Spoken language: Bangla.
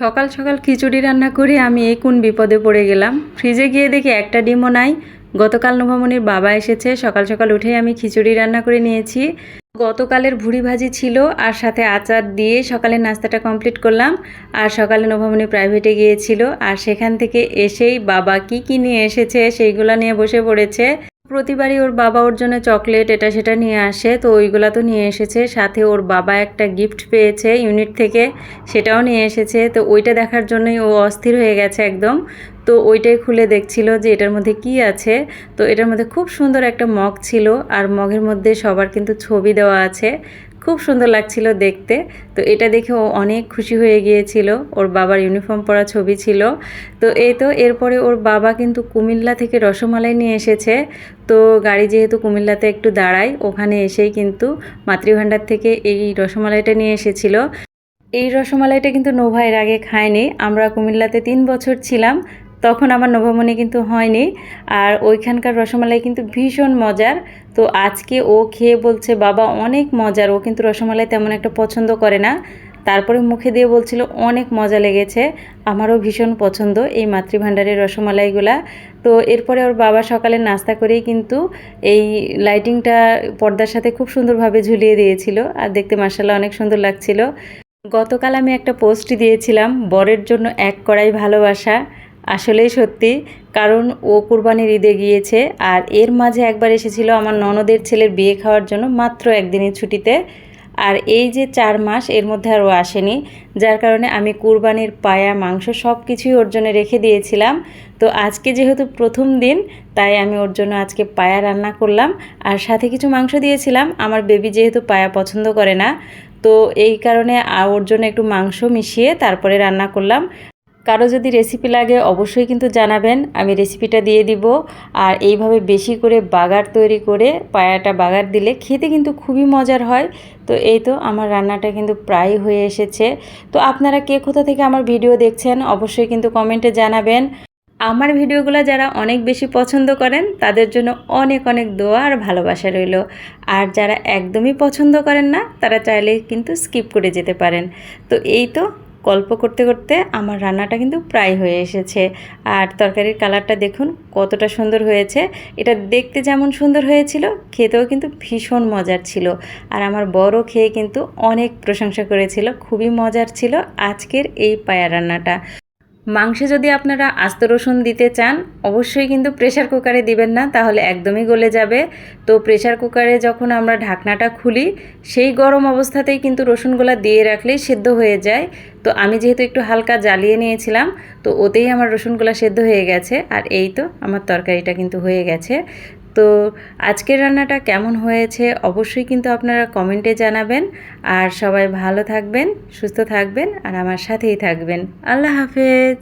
সকাল সকাল খিচুড়ি রান্না করে আমি এই কোন বিপদে পড়ে গেলাম। ফ্রিজে গিয়ে দেখি একটা ডিমও নাই। গতকাল নোভামনির বাবা এসেছে, সকাল সকাল উঠেই আমি খিচুড়ি রান্না করে নিয়েছি। গতকালের ভুড়ি ভাজি ছিল আর সাথে আচার দিয়ে সকালের নাস্তাটা কমপ্লিট করলাম। আর সকালে নোভামনি প্রাইভেটে গিয়েছিল, আর সেখান থেকে এসেই বাবা কি নিয়ে এসেছে সেইগুলো নিয়ে বসে পড়েছে। প্রতিবারই ওর বাবা ওর জন্য চকলেট এটা সেটা নিয়ে আসে, তো ওইগুলা তো নিয়ে এসেছে। সাথে ওর বাবা একটা গিফট পেয়েছে ইউনিট থেকে, সেটাও নিয়ে এসেছে। তো ওইটা দেখার জন্যই ও অস্থির হয়ে গেছে একদম। তো ওইটাই খুলে দেখছিল যে এটার মধ্যে কি আছে। তো এটার মধ্যে খুব সুন্দর একটা মগ ছিল, আর মগের মধ্যে সবার কিন্তু ছবি দেওয়া আছে। খুব সুন্দর লাগছিল দেখতে। তো এটা দেখে ও অনেক খুশি হয়ে গিয়েছিল, ওর বাবার ইউনিফর্ম পরা ছবি ছিল। তো এই তো এরপরে ওর বাবা কিন্তু কুমিল্লা থেকে রসমালাই নিয়ে এসেছে। তো গাড়ি যেহেতু কুমিল্লাতে একটু দাঁড়ায়, ওখানে এসেই কিন্তু মাতৃভাণ্ডার থেকে এই রসমালাইটা নিয়ে এসেছিল। এই রসমালাইটা কিন্তু নোভা এর আগে খায়নি। আমরা কুমিল্লাতে 3 বছর ছিলাম, তখন আমার নোভামনি কিন্তু হয়নি। আর ওইখানকার রসমালাই কিন্তু ভীষণ মজার। তো আজকে ও খেয়ে বলছে বাবা অনেক মজার। ও কিন্তু রসমালাই তেমন একটা পছন্দ করে না, তারপরে মুখে দিয়ে বলছিল অনেক মজা লেগেছে। আমারও ভীষণ পছন্দ এই মাতৃভাণ্ডারের রসমালাইগুলা। তো এরপরে ওর বাবা সকালে নাস্তা করেই কিন্তু এই লাইটিংটা পর্দার সাথে খুব সুন্দরভাবে ঝুলিয়ে দিয়েছিল, আর দেখতে মাশাআল্লাহ অনেক সুন্দর লাগছিল। গতকাল আমি একটা পোস্ট দিয়েছিলাম, বরের জন্য 1 কড়াই ভালোবাসা। আসলেই সত্যি, কারণ ও কুরবানির ঈদে গিয়েছে, আর এর মাঝে একবার এসেছিল আমার ননদের ছেলের বিয়ে খাওয়ার জন্য মাত্র একদিনের ছুটিতে। আর এই যে 4 মাস এর মধ্যে আর ও আসেনি, যার কারণে আমি কুরবানির পায়া মাংস সব কিছুই ওর জন্য রেখে দিয়েছিলাম। তো আজকে যেহেতু প্রথম দিন, তাই আমি ওর জন্য আজকে পায়া রান্না করলাম, আর সাথে কিছু মাংস দিয়েছিলাম। আমার বেবি যেহেতু পায়া পছন্দ করে না, তো এই কারণে ওর জন্য একটু মাংস মিশিয়ে তারপরে রান্না করলাম। কারো যদি রেসিপি লাগে অবশ্যই কিন্তু জানাবেন, আমি রেসিপিটা দিয়ে দিব। আর এইভাবে বেশি করে বাগার তৈরি করে পায়াটা বাগার দিলে খেতে কিন্তু খুবই মজার হয়। তো এই তো আমার রান্নাটা কিন্তু প্রায় হয়ে এসেছে। তো আপনারা কে কোথা থেকে আমার ভিডিও দেখছেন অবশ্যই কিন্তু কমেন্টে জানাবেন। আমার ভিডিওগুলো যারা অনেক বেশি পছন্দ করেন তাদের জন্য অনেক অনেক দোয়া আর ভালোবাসা রইল। আর যারা একদমই পছন্দ করেন না তারা চাইলে কিন্তু স্কিপ করে যেতে পারেন। তো এই তো গল্প করতে করতে আমার রান্নাটা কিন্তু প্রায় হয়ে এসেছে। আর তরকারির কালারটা দেখুন কতটা সুন্দর হয়েছে। এটা দেখতে যেমন সুন্দর হয়েছিল, খেতেও কিন্তু ভীষণ মজার ছিল। আর আমার বড় খেয়ে কিন্তু অনেক প্রশংসা করেছিল, খুবই মজার ছিল আজকের এই পায়া রান্নাটা। মাংসে যদি আপনারা আস্ত রসুন দিতে চান অবশ্যই কিন্তু প্রেশার কুকারে দিবেন না, তাহলে একদমই গলে যাবে। তো প্রেশার কুকারে যখন আমরা ঢাকনাটা খুলি সেই গরম অবস্থাতেই কিন্তু রসুনগুলো দিয়ে রাখলেই সেদ্ধ হয়ে যায়। তো আমি যেহেতু একটু হালকা জ্বালিয়ে নিয়েছিলাম, তো ওতেই আমার রসুনগুলো সেদ্ধ হয়ে গেছে। আর এই তো আমার তরকারিটা কিন্তু হয়ে গেছে। তো আজকের রান্নাটা কেমন হয়েছে অবশ্যই কিন্তু আপনারা কমেন্টে জানাবেন। আর সবাই ভালো থাকবেন, সুস্থ থাকবেন, আর আমার সাথেই থাকবেন। আল্লাহ হাফেজ।